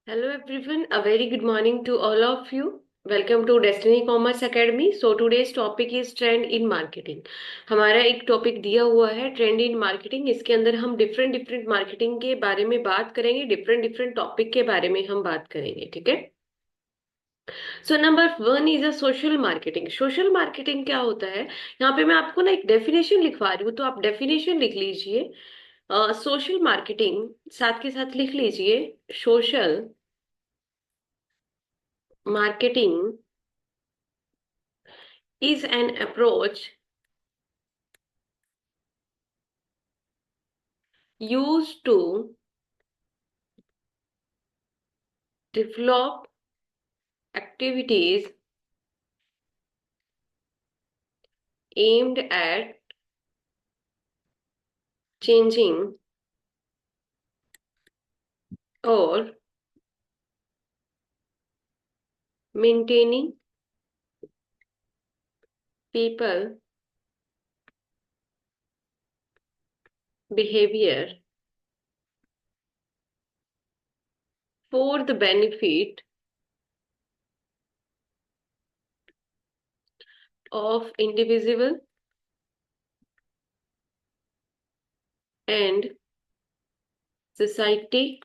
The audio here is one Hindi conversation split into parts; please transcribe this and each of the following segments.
Hello everyone, a very good morning to all of you. Welcome to Destiny Commerce Academy. So today's topic is trend in marketing. हमारा एक टॉपिक दिया हुआ है ट्रेंड इन मार्केटिंग। इसके अंदर हम डिफरेंट डिफरेंट मार्केटिंग के बारे में बात करेंगे, डिफरेंट डिफरेंट टॉपिक के बारे में हम बात करेंगे, ठीक है। So number one is a social marketing. Social marketing क्या होता है, यहाँ पे मैं आपको ना एक डेफिनेशन लिखवा रही हूँ, तो आप डेफिनेशन लिख लीजिए। सोशल मार्केटिंग साथ के साथ लिख लीजिए। Social marketing is an approach used to develop activities aimed at changing or maintaining people behavior for the benefit of individual and society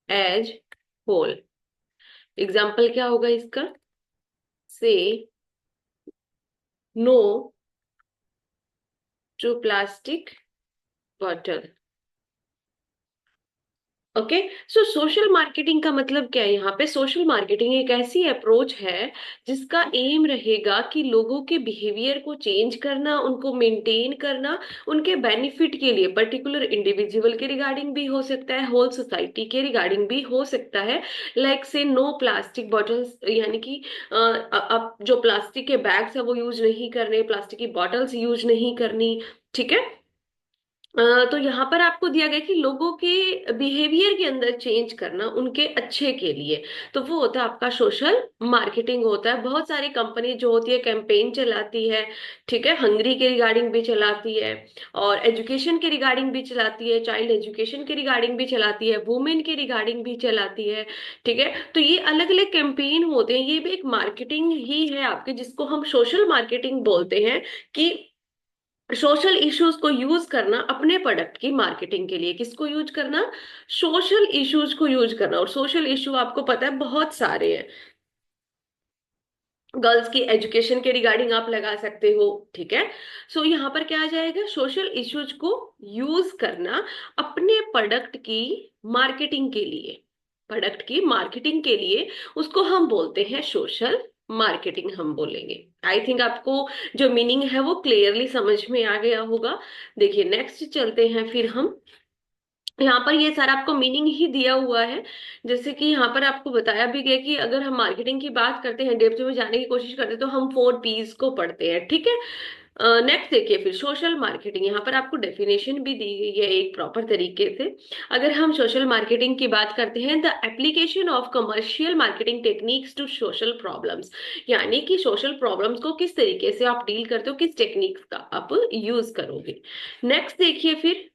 as whole। Example क्या होगा इसका? Say no to plastic bottle. Okay. So social marketing का मतलब क्या है? यहाँ पे सोशल मार्केटिंग एक ऐसी अप्रोच है जिसका एम रहेगा कि लोगों के बिहेवियर को चेंज करना, उनको मेंटेन करना, उनके बेनिफिट के लिए। पर्टिकुलर इंडिविजुअल के रिगार्डिंग भी हो सकता है, होल सोसाइटी के रिगार्डिंग भी हो सकता है। लाइक से नो प्लास्टिक बॉटल्स, यानी कि अब जो प्लास्टिक के बैग्स है वो यूज नहीं करने, प्लास्टिक की बॉटल्स यूज नहीं करनी, ठीक है। तो यहाँ पर आपको दिया गया कि लोगों के बिहेवियर के अंदर चेंज करना उनके अच्छे के लिए। तो वो होता है आपका सोशल मार्केटिंग होता है। बहुत सारी कंपनी जो होती है कैंपेन चलाती है, ठीक है। हंगरी के रिगार्डिंग भी चलाती है, और एजुकेशन के रिगार्डिंग भी चलाती है, चाइल्ड एजुकेशन के रिगार्डिंग भी चलाती है, वुमेन के रिगार्डिंग भी चलाती है, ठीक है। तो ये अलग अलग कैंपेन होते हैं, ये भी एक मार्केटिंग ही है आपके, जिसको हम सोशल मार्केटिंग बोलते हैं। कि सोशल इश्यूज को यूज करना अपने प्रोडक्ट की मार्केटिंग के लिए। किसको यूज करना? सोशल इश्यूज को यूज करना। और सोशल इशू आपको पता है बहुत सारे हैं। गर्ल्स की एजुकेशन के रिगार्डिंग आप लगा सकते हो, ठीक है। सो यहाँ पर क्या आ जाएगा? सोशल इश्यूज को यूज करना अपने प्रोडक्ट की मार्केटिंग के लिए। प्रोडक्ट की मार्केटिंग के लिए उसको हम बोलते हैं सोशल मार्केटिंग, हम बोलेंगे। आई थिंक आपको जो मीनिंग है वो क्लियरली समझ में आ गया होगा। देखिए नेक्स्ट चलते हैं फिर हम। यहाँ पर ये सारा आपको मीनिंग ही दिया हुआ है। जैसे कि यहाँ पर आपको बताया भी गया कि अगर हम मार्केटिंग की बात करते हैं, डेप्थ में जाने की कोशिश करते हैं, तो हम 4 P's को पढ़ते हैं, ठीक है। नेक्स्ट देखिए फिर सोशल मार्केटिंग। यहाँ पर आपको डेफिनेशन भी दी गई है एक प्रॉपर तरीके से। अगर हम सोशल मार्केटिंग की बात करते हैं, the application of commercial marketing techniques to social problems. यानी कि सोशल प्रॉब्लम्स को किस तरीके से आप डील करते हो, किस टेक्निक्स का आप यूज करोगे। नेक्स्ट देखिए फिर,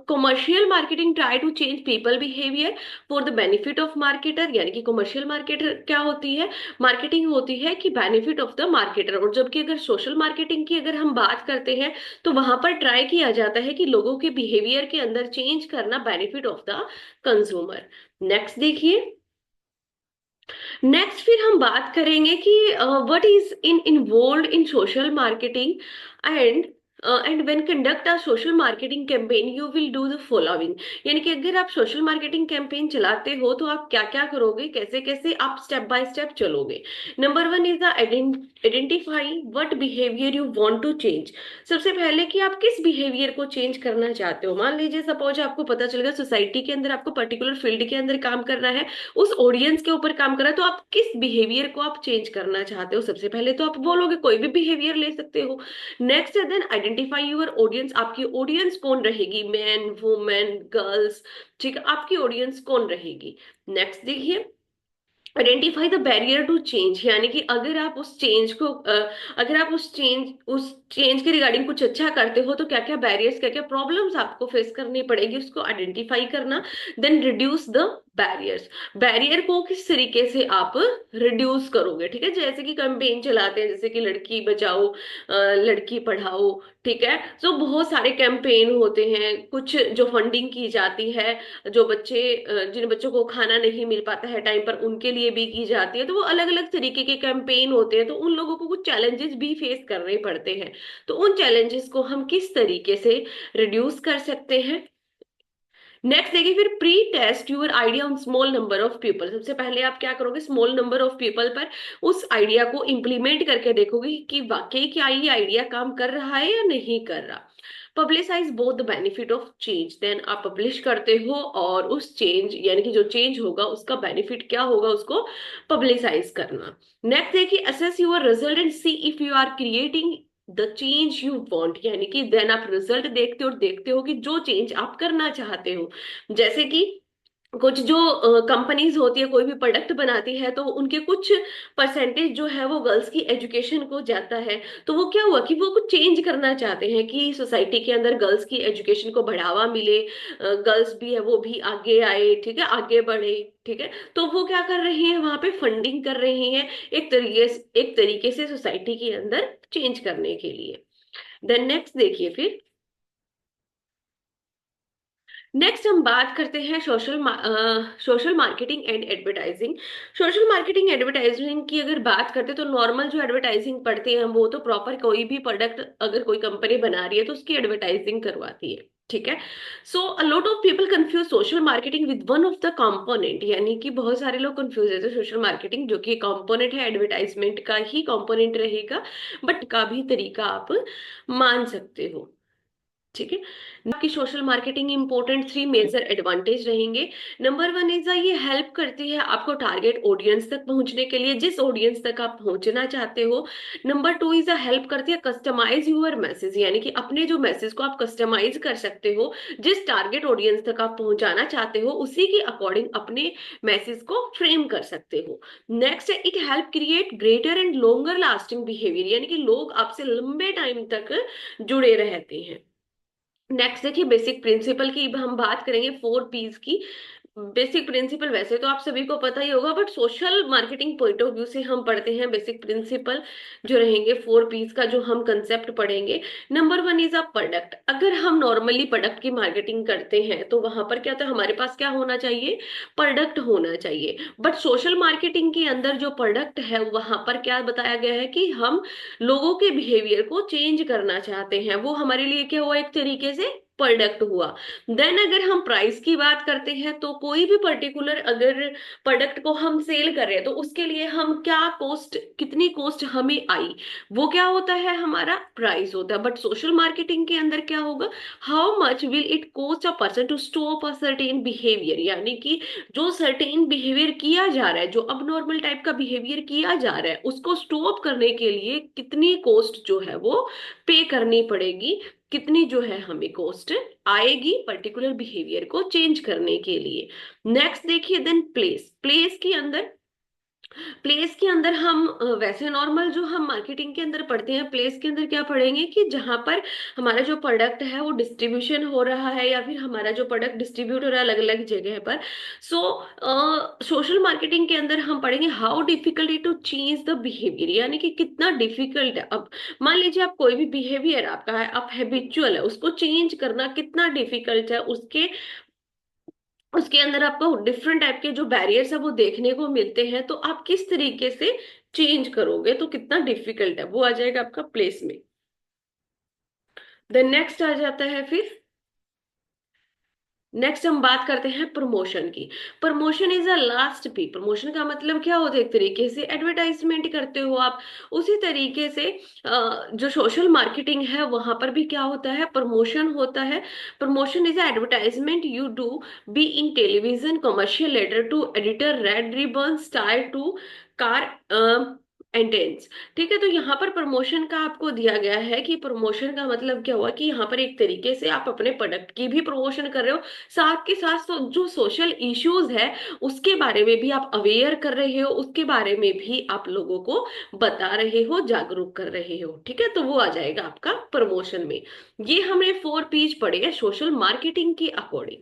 commercial marketing try to change people behaviour for the benefit of marketer. यानी कि कमर्शियल मार्केटर क्या होती है? मार्केटिंग होती है कि बेनिफिट ऑफ द मार्केटर। और जबकि अगर सोशल मार्केटिंग की अगर हम बात करते हैं, तो वहां पर ट्राई किया जाता है कि लोगों के बिहेवियर के अंदर चेंज करना benefit of the consumer. Next देखिए। नेक्स्ट फिर हम बात करेंगे कि what is in involve in social marketing and and when conduct a social marketing campaign you will do the following. यानी कि अगर आप सोशल मार्केटिंग कैंपेन चलाते हो तो आप क्या क्या करोगे, कैसे कैसे आप स्टेप बाय स्टेप चलोगे। Number one is the identify what behaviour you want to change. सबसे पहले कि आप किस बिहेवियर को चेंज करना चाहते हो। मान लीजिए सपोज आपको पता चल गया सोसाइटी के अंदर आपको पर्टिकुलर फील्ड के अंदर काम करना है, उस ऑडियंस के ऊपर काम कर रहा है, तो आप किस बिहेवियर को आप चेंज करना चाहते हो। सबसे पहले तो आप बोलोगे, कोई भी बिहेवियर ले सकते हो। नेक्स्ट है देन आइडेंटिफाई यूर ऑडियंस। आपकी ऑडियंस कौन रहेगी? मैन, वुमेन, गर्ल्स, ठीक है। आपकी ऑडियंस कौन रहेगी? नेक्स्ट देखिए, identify the barrier to change. यानी कि अगर आप उस चेंज को अगर आप उस चेंज के रिगार्डिंग कुछ अच्छा करते हो तो क्या क्या बैरियर्स, क्या क्या प्रॉब्लम्स आपको फेस करनी पड़ेगी, उसको आइडेंटिफाई करना। Then reduce the barriers, barrier को किस तरीके से आप रिड्यूस करोगे, ठीक है। जैसे कि कैंपेन चलाते हैं, जैसे कि लड़की बचाओ लड़की पढ़ाओ, ठीक है। तो बहुत सारे कैंपेन होते हैं, कुछ जो फंडिंग की जाती है, जो बच्चे जिन बच्चों को खाना नहीं मिल पाता है टाइम पर, उनके लिए भी की जाती है। तो वो अलग अलग तरीके के कैंपेन होते हैं, तो उन लोगों को कुछ चैलेंजेस भी फेस करने पड़ते हैं। तो उन चैलेंजेस को हम किस तरीके से रिड्यूस कर सकते हैं। नेक्स्ट देखिए, फिर pretest your idea on small number of people. सबसे पहले आप क्या करोगे, स्मॉल नंबर ऑफ पीपल पर उस आइडिया को इम्प्लीमेंट करके देखोगे कि वाकई क्या ये आइडिया काम कर रहा है या नहीं कर रहा। Publicise both the benefit of change, then आप पब्लिश करते हो और उस चेंज यानी कि जो चेंज होगा उसका बेनिफिट क्या होगा उसको पब्लिसाइज करना। नेक्स्ट देखिए, assess your result and see if you are creating the change you want, यानी कि देन आप रिजल्ट देखते हो और देखते हो कि जो चेंज आप करना चाहते हो। जैसे कि कुछ जो कंपनीज होती है, कोई भी प्रोडक्ट बनाती है, तो उनके कुछ परसेंटेज जो है वो गर्ल्स की एजुकेशन को जाता है। तो वो क्या हुआ कि वो कुछ चेंज करना चाहते हैं कि सोसाइटी के अंदर गर्ल्स की एजुकेशन को बढ़ावा मिले, गर्ल्स भी है वो भी आगे आए, ठीक है, आगे बढ़े, ठीक है। तो वो क्या कर रही है, वहां पे फंडिंग कर रही है, एक तरीके से सोसाइटी के अंदर चेंज करने के लिए। देन नेक्स्ट देखिए, फिर नेक्स्ट हम बात करते हैं social marketing and advertising. Social marketing advertising की अगर बात करते हैं तो नॉर्मल जो एडवर्टाइजिंग पढ़ते हैं वो तो प्रॉपर कोई भी प्रोडक्ट अगर कोई कंपनी बना रही है तो उसकी एडवर्टाइजिंग करवाती है, ठीक है। So a lot of people confuse social marketing with one of the component, यानी कि बहुत सारे लोग कंफ्यूज है। तो सोशल मार्केटिंग जो कि कंपोनेंट है, एडवर्टाइजमेंट का ही कंपोनेंट रहेगा, बट का भी तरीका आप मान सकते हो, ठीक है। आपकी social marketing important three major advantage रहेंगे। नंबर वन इज ये हेल्प करती है आपको टारगेट ऑडियंस तक पहुंचने के लिए, जिस ऑडियंस तक आप पहुंचना चाहते हो। नंबर टू इज हेल्प करती है कस्टमाइज यूर मैसेज, यानी कि अपने जो मैसेज को आप कस्टमाइज कर सकते हो, जिस टारगेट ऑडियंस तक आप पहुंचाना चाहते हो उसी के अकॉर्डिंग अपने मैसेज को फ्रेम कर सकते हो। नेक्स्ट है it help create greater and longer lasting behaviour, यानी कि लोग आपसे लंबे टाइम तक जुड़े रहते हैं। नेक्स्ट देखिए, बेसिक प्रिंसिपल की हम बात करेंगे, 4 P's की। बेसिक प्रिंसिपल वैसे तो आप सभी को पता ही होगा, but social marketing point of view से हम पढ़ते हैं बेसिक प्रिंसिपल जो रहेंगे 4 P's का, जो हम कंसेप्ट पढ़ेंगे। Number one is a product. अगर हम नॉर्मली प्रोडक्ट की मार्केटिंग करते हैं तो वहां पर क्या होता है, हमारे पास क्या होना चाहिए, प्रोडक्ट होना चाहिए। बट सोशल मार्केटिंग के अंदर जो प्रोडक्ट है वहां पर क्या बताया गया है कि हम लोगों के बिहेवियर को चेंज करना चाहते हैं, वो हमारे लिए क्या हुआ, एक तरीके से प्रोडक्ट हुआ। देन अगर हम प्राइस की बात करते हैं तो कोई भी पर्टिकुलर अगर प्रोडक्ट को हम सेल कर रहे हैं तो उसके लिए हम क्या कॉस्ट, कितनी कॉस्ट हमें आई, वो क्या होता है, हमारा प्राइस होता है। बट सोशल मार्केटिंग के अंदर क्या होगा, how much will it cost a person to stop a certain behaviour, यानी कि जो सर्टेन बिहेवियर किया जा रहा है, जो अब नॉर्मल टाइप का बिहेवियर किया जा रहा है, उसको स्टॉप करने के लिए कितनी कॉस्ट जो है वो पे करनी पड़ेगी, कितनी जो है हमें कॉस्ट आएगी पर्टिकुलर बिहेवियर को चेंज करने के लिए। नेक्स्ट देखिए, देन प्लेस। प्लेस के अंदर हम वैसे नॉर्मल जो हम मार्केटिंग के अंदर पढ़ते हैं, प्लेस के अंदर क्या पढ़ेंगे कि जहां पर हमारा जो प्रोडक्ट है वो डिस्ट्रीब्यूशन हो रहा है या फिर हमारा जो प्रोडक्ट डिस्ट्रीब्यूट हो रहा है अलग अलग जगह पर। सो सोशल मार्केटिंग के अंदर हम पढ़ेंगे how difficult it to change the behaviour, यानी कि कितना डिफिकल्ट है। अब मान लीजिए आप कोई भी बिहेवियर आपका है, आप हैबिचुअल है, उसको चेंज करना कितना डिफिकल्ट है, उसके उसके अंदर आपको डिफरेंट टाइप के जो बैरियर्स है वो देखने को मिलते हैं, तो आप किस तरीके से चेंज करोगे, तो कितना डिफिकल्ट है, वो आ जाएगा आपका प्लेस में। देन नेक्स्ट आ जाता है, फिर नेक्स्ट हम बात करते हैं प्रमोशन की। Promotion is a last P. Promotion का मतलब क्या होता है, एक तरीके से एडवर्टाइजमेंट करते हो आप। उसी तरीके से जो सोशल मार्केटिंग है वहां पर भी क्या होता है, प्रमोशन होता है। Promotion is advertisement you do be in television, commercial letter to editor, red ribbon, star to car entrance. ठीक है, तो यहाँ पर प्रमोशन का आपको दिया गया है कि प्रमोशन का मतलब क्या हुआ कि यहाँ पर एक तरीके से आप अपने प्रोडक्ट की भी प्रमोशन कर रहे हो, साथ के साथ जो सोशल इश्यूज है उसके बारे में भी आप अवेयर कर रहे हो, उसके बारे में भी आप लोगों को बता रहे हो, जागरूक कर रहे हो। ठीक है, तो वो आ जाएगा आपका प्रमोशन में। ये हमने 4 P's पढ़े हैं सोशल मार्केटिंग के अकॉर्डिंग।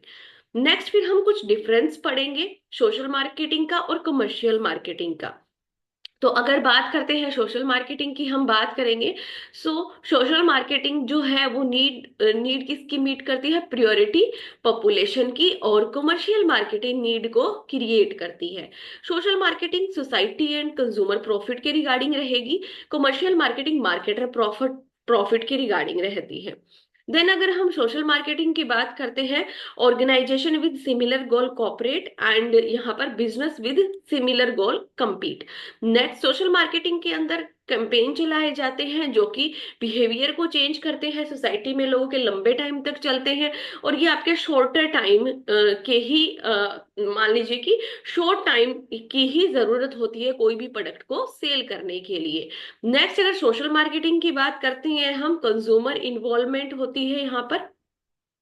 नेक्स्ट फिर हम कुछ डिफरेंस पढ़ेंगे सोशल मार्केटिंग का और कमर्शियल मार्केटिंग का। तो अगर बात करते हैं सोशल मार्केटिंग की, हम बात करेंगे। सो सोशल मार्केटिंग जो है वो नीड किसकी मीट करती है? प्रायोरिटी पॉपुलेशन की। और कमर्शियल मार्केटिंग नीड को क्रिएट करती है। Social marketing society and consumer profit के रिगार्डिंग रहेगी, commercial marketing marketer profit profit के रिगार्डिंग रहती है। देन अगर हम सोशल मार्केटिंग की बात करते हैं, organisation with similar goal cooperate and यहाँ पर business with similar goal compete। Next social marketing के अंदर कैंपेन चलाए जाते हैं जो कि बिहेवियर को चेंज करते हैं सोसाइटी में, लोगों के लंबे टाइम तक चलते हैं। और ये आपके शॉर्टर टाइम के ही मान लीजिए कि शॉर्ट टाइम की ही जरूरत होती है कोई भी प्रोडक्ट को सेल करने के लिए। नेक्स्ट अगर सोशल मार्केटिंग की बात करते हैं हम, कंज्यूमर इन्वॉल्वमेंट होती है यहाँ पर,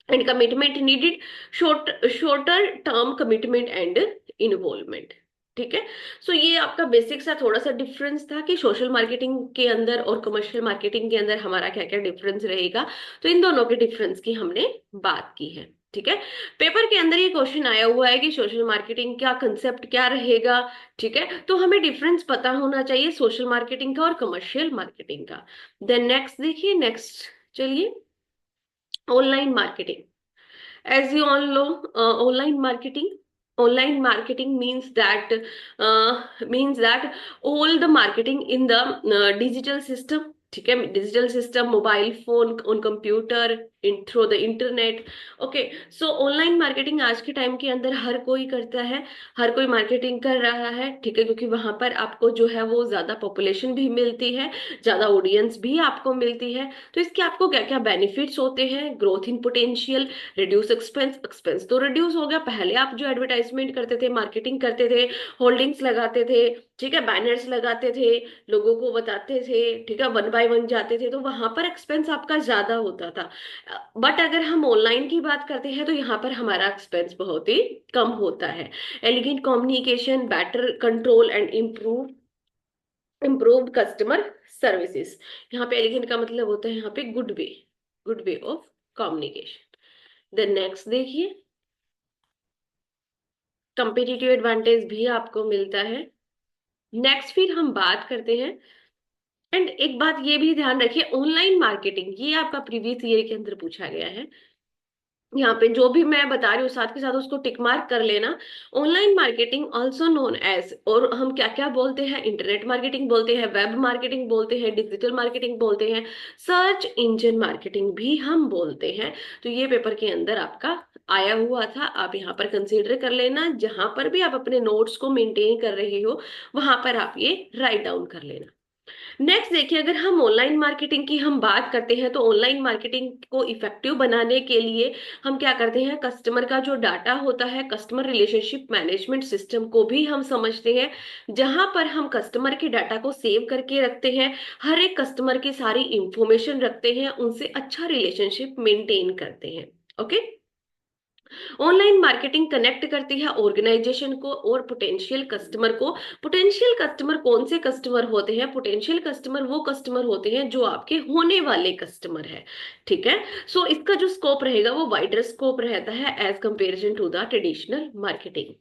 and commitment needed, shorter term commitment and involvement. ठीक है, सो ये आपका बेसिक सा थोड़ा सा डिफरेंस था कि सोशल मार्केटिंग के अंदर और कमर्शियल मार्केटिंग के अंदर हमारा क्या क्या डिफरेंस रहेगा। तो इन दोनों के डिफरेंस की हमने बात की है। ठीक है, पेपर के अंदर ये क्वेश्चन आया हुआ है कि सोशल मार्केटिंग का कंसेप्ट क्या रहेगा। ठीक है, तो हमें डिफरेंस पता होना चाहिए सोशल मार्केटिंग का और कमर्शियल मार्केटिंग का। देन नेक्स्ट देखिए, नेक्स्ट चलिए, online marketing. As you all know, online marketing means that all the marketing in the digital system। ठीक है, digital system, mobile phone, on computer, in through the internet. Okay, so online marketing आज के टाइम के अंदर हर कोई करता है, हर कोई मार्केटिंग कर रहा है। ठीक है, क्योंकि वहां पर आपको जो है वो ज्यादा पॉपुलेशन भी मिलती है, ज्यादा ऑडियंस भी आपको मिलती है। तो इसके आपको क्या क्या बेनिफिट्स होते हैं? Growth in potential, reduce expense, expense तो रिड्यूस हो गया। पहले आप जो एडवर्टाइजमेंट करते थे, मार्केटिंग करते थे, होल्डिंग्स लगाते थे, ठीक है, बैनर्स लगाते थे, लोगों को बताते थे, ठीक है, 1 बाय 1 जाते थे, तो वहां पर एक्सपेंस आपका ज्यादा होता था। बट अगर हम ऑनलाइन की बात करते हैं तो यहाँ पर हमारा एक्सपेंस बहुत ही कम होता है। Elegant communication, better control and improved customer services. यहाँ पे एलिगेंट का मतलब होता है यहाँ पे good way of communication. Then next देखिए, कंपेटिटिव एडवांटेज भी आपको मिलता है। नेक्स्ट फिर हम बात करते हैं, एंड एक बात ये भी ध्यान रखिए, ऑनलाइन मार्केटिंग ये आपका प्रीवियस ईयर के अंदर पूछा गया है। यहाँ पे जो भी मैं बता रही हूँ साथ के साथ उसको टिक मार्क कर लेना। Online marketing also known as, और हम क्या क्या बोलते हैं? इंटरनेट मार्केटिंग बोलते हैं, वेब मार्केटिंग बोलते हैं, डिजिटल मार्केटिंग बोलते हैं, सर्च इंजन मार्केटिंग भी हम बोलते हैं। तो ये पेपर के अंदर आपका आया हुआ था, आप यहाँ पर कंसीडर कर लेना। जहां पर भी आप अपने नोट्स को मेंटेन कर रहे हो वहां पर आप ये राइट डाउन कर लेना। नेक्स्ट देखिए, अगर हम ऑनलाइन मार्केटिंग की हम बात करते हैं तो ऑनलाइन मार्केटिंग को इफेक्टिव बनाने के लिए हम क्या करते हैं? कस्टमर का जो डाटा होता है, कस्टमर रिलेशनशिप मैनेजमेंट सिस्टम को भी हम समझते हैं, जहां पर हम कस्टमर के डाटा को सेव करके रखते हैं, हर एक कस्टमर की सारी इंफॉर्मेशन रखते हैं, उनसे अच्छा रिलेशनशिप मेंटेन करते हैं। ओके, ऑनलाइन मार्केटिंग कनेक्ट करती है ऑर्गेनाइजेशन को और पोटेंशियल कस्टमर को। पोटेंशियल कस्टमर कौन से कस्टमर होते हैं? पोटेंशियल कस्टमर वो कस्टमर होते हैं जो आपके होने वाले कस्टमर है। ठीक है, सो इसका जो स्कोप रहेगा वो वाइडर स्कोप रहता है as comparison to the traditional marketing.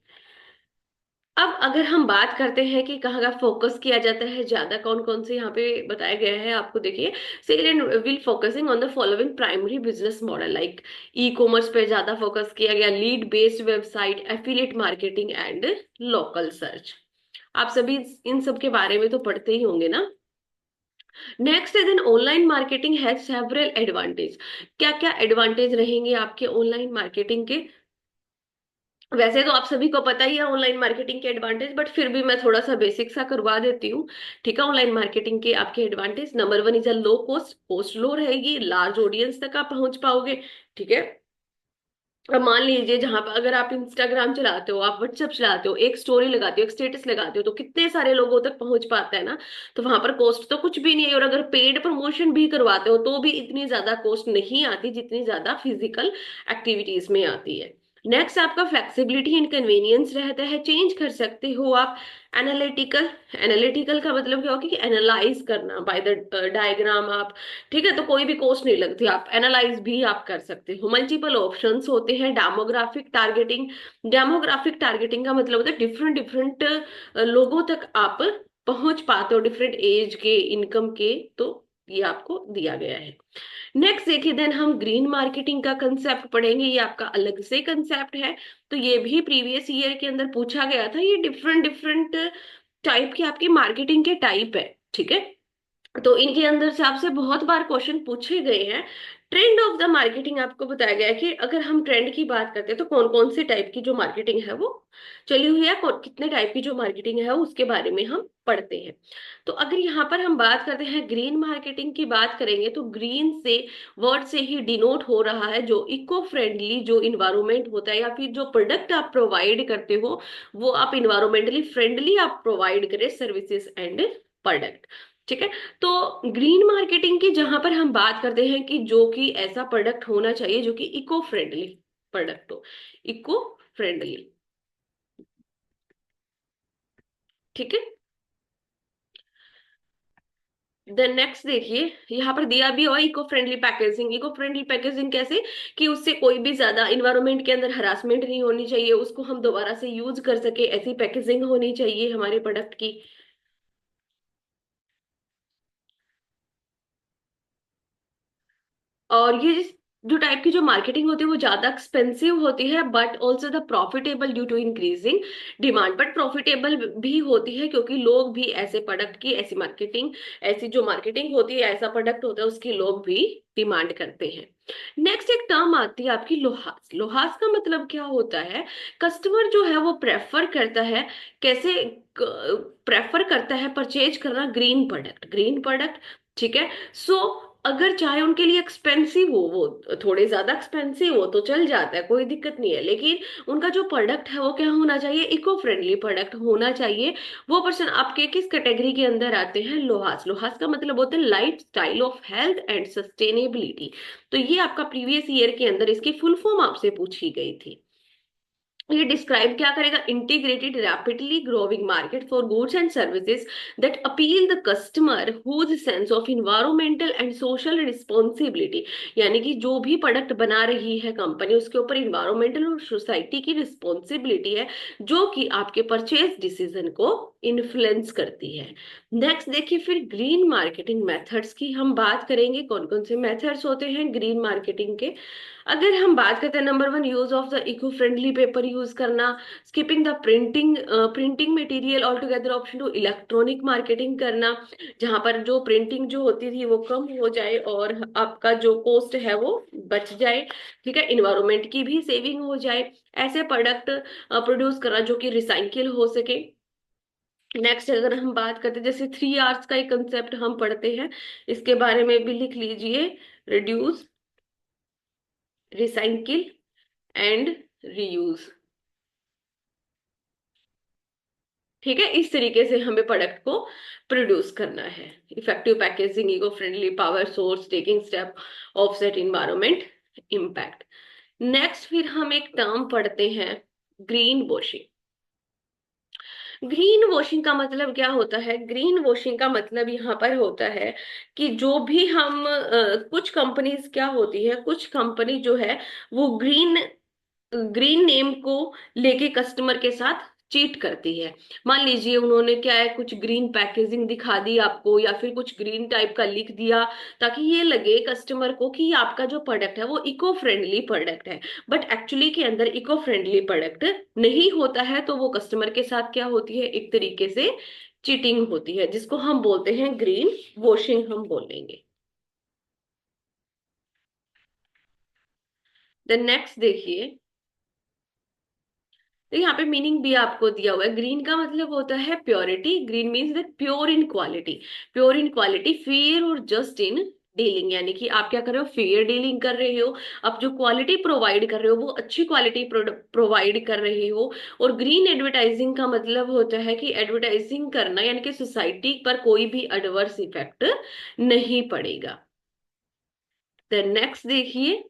अब अगर हम बात करते हैं कि कहाँ का फोकस किया जाता है ज्यादा, कौन कौन से यहाँ पे बताया गया है आपको, देखिए, sale and will focusing on the following primary business model, like e commerce पे ज्यादा फोकस किया गया, lead based website, affiliate marketing and local search. आप सभी इन सब के बारे में तो पढ़ते ही होंगे ना। नेक्स्ट है, then online marketing has several advantage. क्या क्या एडवांटेज रहेंगे आपके ऑनलाइन मार्केटिंग के? वैसे तो आप सभी को पता ही है ऑनलाइन मार्केटिंग के एडवांटेज, बट फिर भी मैं थोड़ा सा बेसिक सा करवा देती हूँ। ठीक है, ऑनलाइन मार्केटिंग के आपके advantage, number 1 is a low cost, cost low रहेगी, लार्ज ऑडियंस तक आप पहुंच पाओगे। ठीक है, अब मान लीजिए जहां पर अगर आप इंस्टाग्राम चलाते हो, आप व्हाट्सएप चलाते हो, एक स्टोरी लगाते हो, एक स्टेटस लगाते हो, तो कितने सारे लोगों तक पहुंच पाता है ना। तो वहां पर कॉस्ट तो कुछ भी नहीं है, और अगर पेड प्रमोशन भी करवाते हो तो भी इतनी ज्यादा कॉस्ट नहीं आती जितनी ज्यादा फिजिकल एक्टिविटीज में आती है। नेक्स्ट आपका फ्लेक्सिबिलिटी एंड कन्वीनियंस रहता है, चेंज कर सकते हो आप। एनालिटिकल, एनालिटिकल का मतलब क्या होगा कि एनालाइज करना बाय द डायग्राम आप, ठीक है, तो कोई भी कॉस्ट नहीं लगती, आप एनालाइज भी आप कर सकते हो। मल्टीपल ऑप्शंस होते हैं। डेमोग्राफिक टारगेटिंग, डेमोग्राफिक टारगेटिंग का मतलब होता है डिफरेंट डिफरेंट लोगों तक आप पहुंच पाते हो, डिफरेंट एज के, इनकम के, तो ये आपको दिया गया है। नेक्स्ट देखिए, देन हम ग्रीन मार्केटिंग का कंसेप्ट पढ़ेंगे, ये आपका अलग से कंसेप्ट है। तो ये भी प्रीवियस ईयर के अंदर पूछा गया था। ये डिफरेंट डिफरेंट टाइप की आपकी मार्केटिंग के टाइप है, ठीक है। तो इनके अंदर से आपसे बहुत बार क्वेश्चन पूछे गए हैं। ट्रेंड ऑफ द मार्केटिंग आपको बताया गया है कि अगर हम ट्रेंड की बात करते हैं तो कौन कौन से टाइप की जो मार्केटिंग है वो चली हुई है, कितने टाइप की जो मार्केटिंग है उसके बारे में हम पढ़ते हैं। तो अगर यहाँ पर हम बात करते हैं ग्रीन मार्केटिंग की बात करेंगे, तो ग्रीन से वर्ड से ही डिनोट हो रहा है जो इको फ्रेंडली जो इन्वायरमेंट होता है, या फिर जो प्रोडक्ट आप प्रोवाइड करते हो वो आप इन्वायरमेंटली फ्रेंडली आप प्रोवाइड करें सर्विसेज एंड प्रोडक्ट, ठीक है। तो ग्रीन मार्केटिंग की जहां पर हम बात करते हैं कि जो कि ऐसा प्रोडक्ट होना चाहिए जो कि इको फ्रेंडली प्रोडक्ट हो, इको फ्रेंडली, ठीक है। देन नेक्स्ट देखिए, यहाँ पर दिया भी हुआ eco friendly packaging. Eco friendly packaging कैसे, कि उससे कोई भी ज्यादा इन्वायरमेंट के अंदर हरासमेंट नहीं होनी चाहिए, उसको हम दोबारा से यूज कर सके, ऐसी पैकेजिंग होनी चाहिए हमारे प्रोडक्ट की। और ये जो टाइप की जो मार्केटिंग होती है वो ज्यादा एक्सपेंसिव होती है, but also the profitable due to increasing demand. But profitable भी होती है क्योंकि लोग भी ऐसे प्रोडक्ट की, ऐसी मार्केटिंग, ऐसी जो मार्केटिंग होती है, ऐसा प्रोडक्ट होता है उसकी लोग भी डिमांड करते हैं। नेक्स्ट एक टर्म आती है आपकी लोहास। लोहास का मतलब क्या होता है, कस्टमर जो है वो प्रेफर करता है, कैसे प्रेफर करता है परचेज करना ग्रीन प्रोडक्ट, ग्रीन प्रोडक्ट, ठीक है। सो अगर चाहे उनके लिए एक्सपेंसिव हो, वो थोड़े ज्यादा एक्सपेंसिव हो तो चल जाता है, कोई दिक्कत नहीं है, लेकिन उनका जो प्रोडक्ट है वो क्या होना चाहिए, इको फ्रेंडली प्रोडक्ट होना चाहिए। वो पर्सन आपके किस कैटेगरी के अंदर आते हैं, लोहास। लोहास का मतलब होता है life style of health and sustainability. तो ये आपका प्रीवियस ईयर के अंदर इसकी फुल फॉर्म आपसे पूछी गई थी। ये डिस्क्राइब क्या करेगा, integrated rapidly growing market for goods and services that appeal the customer whose sense of environmental and social responsibility. यानी कि जो भी प्रोडक्ट बना रही है कंपनी, उसके ऊपर इन्वायरमेंटल और सोसाइटी की रिस्पॉन्सिबिलिटी है जो कि आपके परचेज डिसीजन को इन्फ्लुएंस करती है। नेक्स्ट देखिए, फिर ग्रीन मार्केटिंग मेथड्स की हम बात करेंगे, कौन कौन से मेथड्स होते हैं ग्रीन मार्केटिंग के। अगर हम बात करते हैं, number one, use of the eco friendly paper use करना, skipping the printing, printing material all together, option to electronic marketing करना, जहां पर जो प्रिंटिंग जो होती थी वो कम हो जाए और आपका जो कॉस्ट है वो बच जाए, ठीक है, इन्वायरमेंट की भी सेविंग हो जाए। ऐसे प्रोडक्ट प्रोड्यूस करना जो कि रिसाइकिल हो सके। नेक्स्ट अगर हम बात करते हैं, जैसे 3 आर्स का एक कंसेप्ट हम पढ़ते हैं, इसके बारे में भी लिख लीजिए, रिड्यूस, रिसाइकिल एंड रीयूज, ठीक है। इस तरीके से हमें प्रोडक्ट को प्रोड्यूस करना है। Effective packaging, eco friendly, power source, taking step, offset environment impact. Next फिर हम एक टर्म पढ़ते हैं, ग्रीन वॉशिंग। ग्रीन वॉशिंग का मतलब क्या होता है, ग्रीन वॉशिंग का मतलब यहाँ पर होता है कि जो भी हम कुछ कंपनीज क्या होती है, कुछ कंपनी जो है वो ग्रीन, ग्रीन नेम को लेके कस्टमर के साथ चीट करती है। मान लीजिए उन्होंने क्या है, कुछ ग्रीन पैकेजिंग दिखा दी आपको, या फिर कुछ ग्रीन टाइप का लिख दिया ताकि ये लगे कस्टमर को कि आपका जो प्रोडक्ट है वो इको फ्रेंडली प्रोडक्ट है, बट एक्चुअली के अंदर इको फ्रेंडली प्रोडक्ट नहीं होता है। तो वो कस्टमर के साथ क्या होती है, एक तरीके से चीटिंग होती है, जिसको हम बोलते हैं ग्रीन वॉशिंग हम बोलेंगे। देन नेक्स्ट देखिए, तो यहाँ पे मीनिंग भी आपको दिया हुआ है। ग्रीन का मतलब होता है purity, green means that pure in quality, pure in quality, fair और जस्ट इन डीलिंग, यानी कि आप क्या कर रहे हो, फेयर डीलिंग कर रहे हो, आप जो क्वालिटी प्रोवाइड कर रहे हो वो अच्छी क्वालिटी प्रोवाइड कर रहे हो। और ग्रीन एडवर्टाइजिंग का मतलब होता है कि एडवर्टाइजिंग करना, यानी कि सोसाइटी पर कोई भी एडवर्स इफेक्ट नहीं पड़ेगा। देन नेक्स्ट देखिए,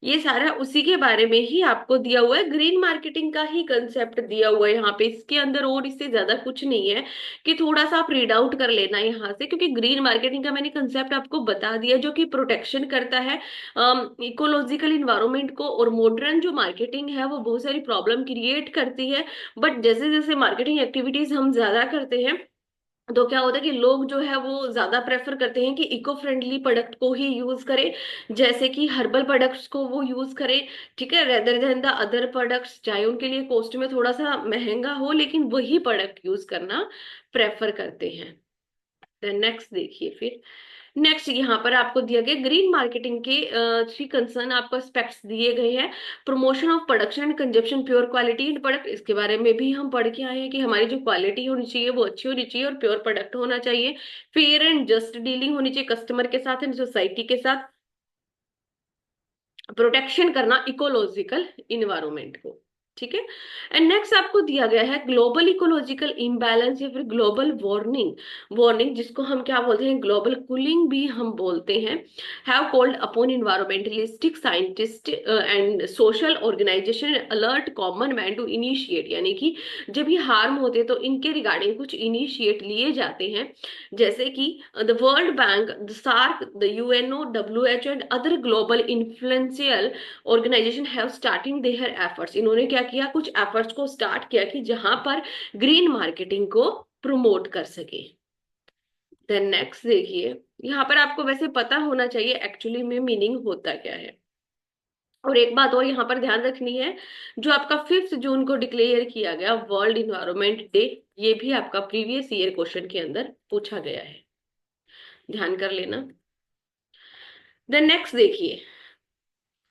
ये सारा उसी के बारे में ही आपको दिया हुआ है, ग्रीन मार्केटिंग का ही कंसेप्ट दिया हुआ है यहाँ पे, इसके अंदर और इससे ज्यादा कुछ नहीं है कि थोड़ा सा आप रीड आउट कर लेना यहाँ से, क्योंकि ग्रीन मार्केटिंग का मैंने कंसेप्ट आपको बता दिया, जो कि प्रोटेक्शन करता है इकोलॉजिकल इन्वायरमेंट को। और मॉडर्न जो मार्केटिंग है वो बहुत सारी प्रॉब्लम क्रिएट करती है, बट जैसे जैसे मार्केटिंग एक्टिविटीज हम ज्यादा करते हैं तो क्या होता है कि लोग जो है वो ज्यादा प्रेफर करते हैं कि इको फ्रेंडली प्रोडक्ट को ही यूज करें, जैसे कि हर्बल प्रोडक्ट्स को वो यूज करें, ठीक है, rather than the other products, चाहे उनके लिए कॉस्ट में थोड़ा सा महंगा हो लेकिन वही प्रोडक्ट यूज करना प्रेफर करते हैं। देन नेक्स्ट देखिए फिर, नेक्स्ट यहाँ पर आपको दिया गया ग्रीन मार्केटिंग के 3 कंसर्न आपको एस्पेक्ट्स दिए गए हैं। Promotion of production and consumption pure quality in product, इसके बारे में भी हम पढ़ के आए हैं कि हमारी जो क्वालिटी होनी चाहिए वो अच्छी होनी चाहिए और प्योर प्रोडक्ट होना चाहिए। फेयर एंड जस्ट डीलिंग होनी चाहिए कस्टमर के साथ एंड सोसाइटी के साथ। प्रोटेक्शन करना इकोलॉजिकल इन्वायरमेंट को, ठीक है। एंड नेक्स्ट आपको दिया गया है ग्लोबल इकोलॉजिकल इम्बैलेंस या फिर ग्लोबल वार्निंग, वार्निंग जिसको हम क्या बोलते हैं, ग्लोबल कूलिंग भी हम बोलते हैं, have called upon environmentalistic scientist and social organisation alert common man to initiate, यानी कि जब ये हार्म होते हैं तो इनके रिगार्डिंग कुछ इनिशिएट लिए जाते हैं, जैसे कि the world bank, the SAARC, the UNO, WHO and other global influential organisation have starting their efforts. इन्होंने क्या किया, कुछ एफर्ट्स को स्टार्ट किया कि जहां पर ग्रीन मार्केटिंग को प्रमोट कर सके। देन नेक्स्ट देखिए, यहाँ पर आपको वैसे पता होना चाहिए एक्चुअली में मीनिंग होता क्या है। और एक बात और यहाँ पर ध्यान रखनी है, जो आपका 5 जून को डिक्लेयर किया गया वर्ल्ड इन्वायरमेंट डे, ये भी आपका प्रीवियस ईयर क्वेश्चन के अंदर पूछा गया है, ध्यान कर लेना। देन नेक्स्ट देखिए,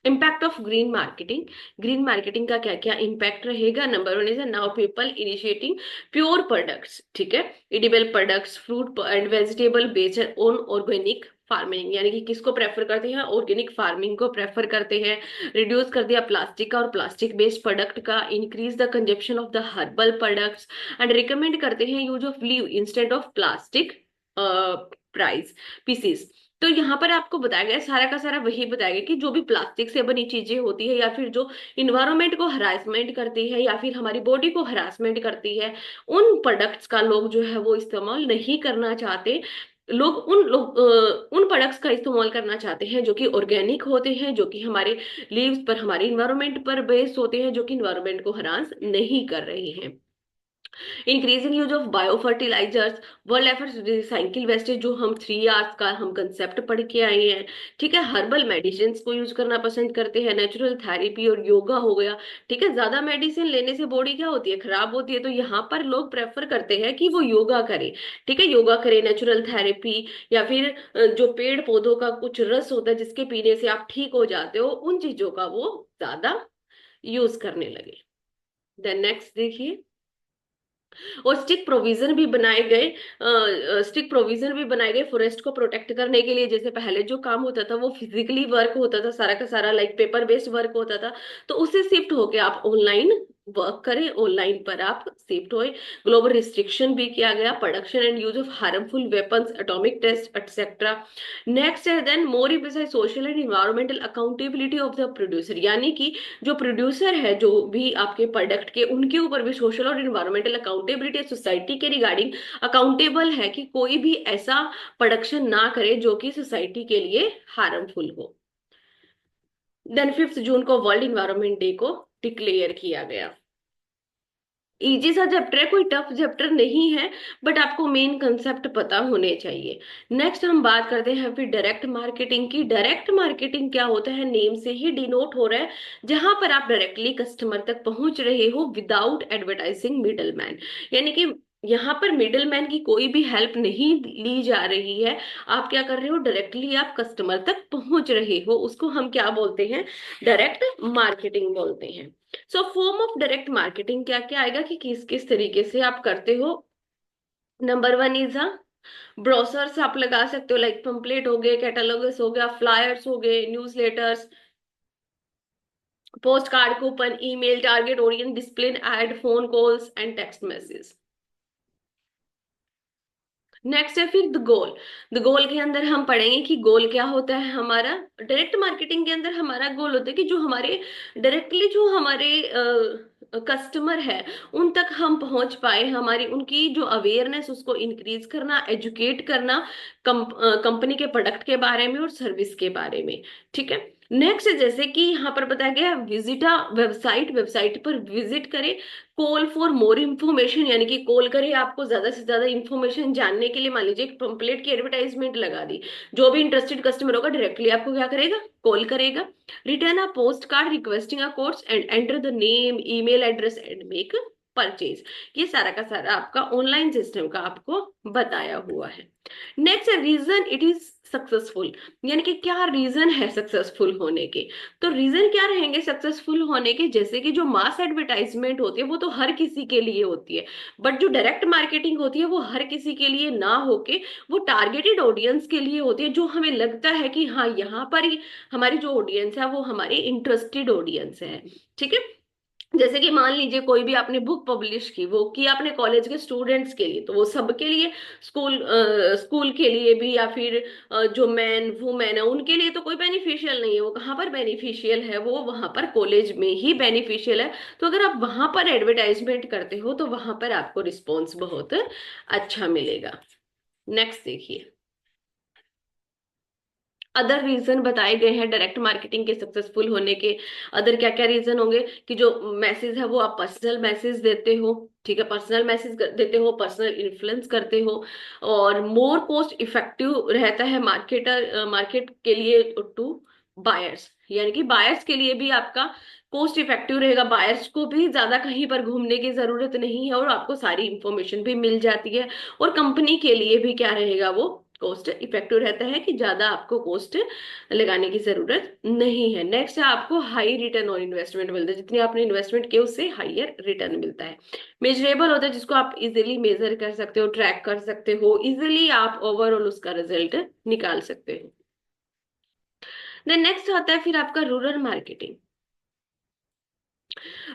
impact of green marketing, green marketing का क्या क्या इम्पैक्ट रहेगा। Number 1 is now people initiating pure products, ठीक है, edible products, fruit and vegetable based on organic farming, यानी कि किसको प्रेफर करते हैं, ऑर्गेनिक फार्मिंग को प्रेफर करते हैं। रिड्यूस कर दिया प्लास्टिक का और प्लास्टिक बेस्ड प्रोडक्ट का, increase the consumption of the herbal products and recommend करते हैं use of leave instead of plastic price pieces. तो यहाँ पर आपको बताया गया, सारा का सारा वही बताया गया कि जो भी प्लास्टिक से बनी चीजें होती है या फिर जो इन्वायरमेंट को हरासमेंट करती है या फिर हमारी बॉडी को हरासमेंट करती है, उन प्रोडक्ट्स का लोग जो है वो इस्तेमाल नहीं करना चाहते। लोग उन प्रोडक्ट्स का इस्तेमाल करना चाहते हैं जो कि ऑर्गेनिक होते हैं, जो कि हमारे लीव्स पर, हमारे इन्वायरमेंट पर बेस्ड होते हैं, जो कि इन्वायरमेंट को हरास नहीं कर रहे हैं। Increasing use of bio fertilisers, world efforts recycle wastage, जो हम 3 आवर्स का हम कंसेप्ट पढ़ के आए हैं, ठीक है। हर्बल मेडिसिन को यूज करना पसंद करते हैं, नेचुरल थेरेपी और योगा हो गया, ठीक है। ज्यादा मेडिसिन लेने से बॉडी क्या होती है, खराब होती है, तो यहाँ पर लोग प्रेफर करते हैं कि वो योगा करें, ठीक है, योगा करें, नेचुरल थेरेपी, या फिर जो पेड़ पौधों का कुछ रस होता है जिसके पीने से आप ठीक हो जाते हो, उन चीजों का वो ज्यादा यूज करने लगे। देन नेक्स्ट देखिए, और स्टिक प्रोविजन भी बनाए गए फॉरेस्ट को प्रोटेक्ट करने के लिए। जैसे पहले जो काम होता था वो फिजिकली वर्क होता था, सारा का सारा लाइक पेपर बेस्ड वर्क होता था, तो उससे शिफ्ट होके आप ऑनलाइन वर्क करें, ऑनलाइन पर आप शिफ्ट होए। ग्लोबल रिस्ट्रिक्शन भी किया गया, production and use of harmful weapons, atomic test etcetera. Next है then more emphasise social and environmental accountability of the producer, यानी कि जो प्रोड्यूसर है जो भी आपके प्रोडक्ट के, उनके ऊपर भी सोशल और इन्वायरमेंटल अकाउंटेबिलिटी, सोसाइटी के रिगार्डिंग अकाउंटेबल है कि कोई भी ऐसा प्रोडक्शन ना करे जो कि सोसाइटी के लिए हार्मफुल हो। देन 5 जून को वर्ल्ड इन्वायरमेंट डे को डिक्लेयर किया गया। इजी सा चैप्टर है, कोई टफ चैप्टर नहीं है, बट आपको मेन कंसेप्ट पता होने चाहिए। नेक्स्ट हम बात करते हैं फिर डायरेक्ट मार्केटिंग की। डायरेक्ट मार्केटिंग क्या होता है, नेम से ही डिनोट हो रहा है, जहां पर आप डायरेक्टली कस्टमर तक पहुंच रहे हो विदाउट एडवर्टाइजिंग मिडल मैन, यानी कि यहाँ पर मिडल मैन की कोई भी हेल्प नहीं ली जा रही है, आप क्या कर रहे हो, डायरेक्टली आप कस्टमर तक पहुंच रहे हो, उसको हम क्या बोलते हैं, डायरेक्ट मार्केटिंग बोलते हैं। So form of direct marketing क्या क्या आएगा कि किस किस तरीके से आप करते हो। नंबर 1 इज ब्रोशर्स आप लगा सकते हो, लाइक पंपलेट हो गए, कैटलॉगस हो गया, फ्लायर्स हो गए, newsletters, post card, coupon, email, target audience, display, ad, phone calls and text message. Next है फिर द गोल। द गोल के अंदर हम पढ़ेंगे कि गोल क्या होता है हमारा। डायरेक्ट मार्केटिंग के अंदर हमारा गोल होता है कि जो हमारे डायरेक्टली जो हमारे कस्टमर है उन तक हम पहुंच पाए, हमारी उनकी जो अवेयरनेस उसको इंक्रीज करना, एजुकेट करना कंपनी के प्रोडक्ट के बारे में और सर्विस के बारे में। ठीक है। नेक्स्ट जैसे कि यहाँ पर बताया गया विजिट अ वेबसाइट, वेबसाइट पर विजिट करें। कॉल फॉर मोर इन्फॉर्मेशन, यानी कि कॉल करे आपको ज्यादा से ज्यादा इन्फॉर्मेशन जानने के लिए। मान लीजिए एक पंपलेट की एडवर्टाइजमेंट लगा दी, जो भी इंटरेस्टेड कस्टमर होगा डायरेक्टली आपको क्या करेगा, कॉल करेगा। Return a post card requesting a course and enter the name, email address and make purchase. ये सारा का सारा आपका ऑनलाइन सिस्टम का आपको बताया हुआ है। Next reason it is successful, यानी कि क्या रीजन है सक्सेसफुल होने के। तो रीजन क्या रहेंगे सक्सेसफुल होने के, जैसे कि जो मास एडवर्टाइजमेंट होती है वो तो हर किसी के लिए होती है, बट जो डायरेक्ट मार्केटिंग होती है वो हर किसी के लिए ना होके वो टारगेटेड ऑडियंस के लिए होती है, जो हमें लगता है कि हाँ यहाँ पर ही हमारी जो ऑडियंस है वो हमारी इंटरेस्टेड ऑडियंस है। ठीक है। जैसे कि मान लीजिए कोई भी आपने बुक पब्लिश की, वो की आपने कॉलेज के स्टूडेंट्स के लिए, तो वो सबके लिए, स्कूल के लिए भी, या फिर जो मैन वुमेन है उनके लिए तो कोई बेनिफिशियल नहीं है। वो कहाँ पर बेनिफिशियल है, वो वहां पर कॉलेज में ही बेनिफिशियल है। तो अगर आप वहां पर एडवर्टाइजमेंट करते हो तो वहां पर आपको रिस्पॉन्स बहुत अच्छा मिलेगा। नेक्स्ट देखिए, अदर रीजन बताए गए हैं डायरेक्ट मार्केटिंग के सक्सेसफुल होने के। अदर क्या क्या रीजन होंगे कि जो मैसेज है वो आप पर्सनल मैसेज देते हो। ठीक है, पर्सनल मैसेज देते हो, पर्सनल इन्फ्लुएंस करते हो, और मोर कॉस्ट इफेक्टिव रहता है मार्केट के लिए टू बायर्स, यानी कि बायर्स के लिए भी आपका कॉस्ट इफेक्टिव रहेगा। बायर्स को भी ज्यादा कहीं पर घूमने की जरूरत नहीं है और आपको सारी इंफॉर्मेशन भी मिल जाती है। और कंपनी के लिए भी क्या रहेगा, वो कॉस्ट इफेक्टिव रहता है कि ज्यादा आपको कॉस्ट लगाने की जरूरत नहीं है। नेक्स्ट है आपको हाई रिटर्न ऑन इन्वेस्टमेंट मिलता है, जितनी आपने इन्वेस्टमेंट किया उससे हाइयर रिटर्न मिलता है। मेजरेबल होता है, जिसको आप इजिली मेजर कर सकते हो, ट्रैक कर सकते हो, इजिली आप ओवरऑल उसका रिजल्ट निकाल सकते हो। देन नेक्स्ट आता है फिर आपका रूरल मार्केटिंग।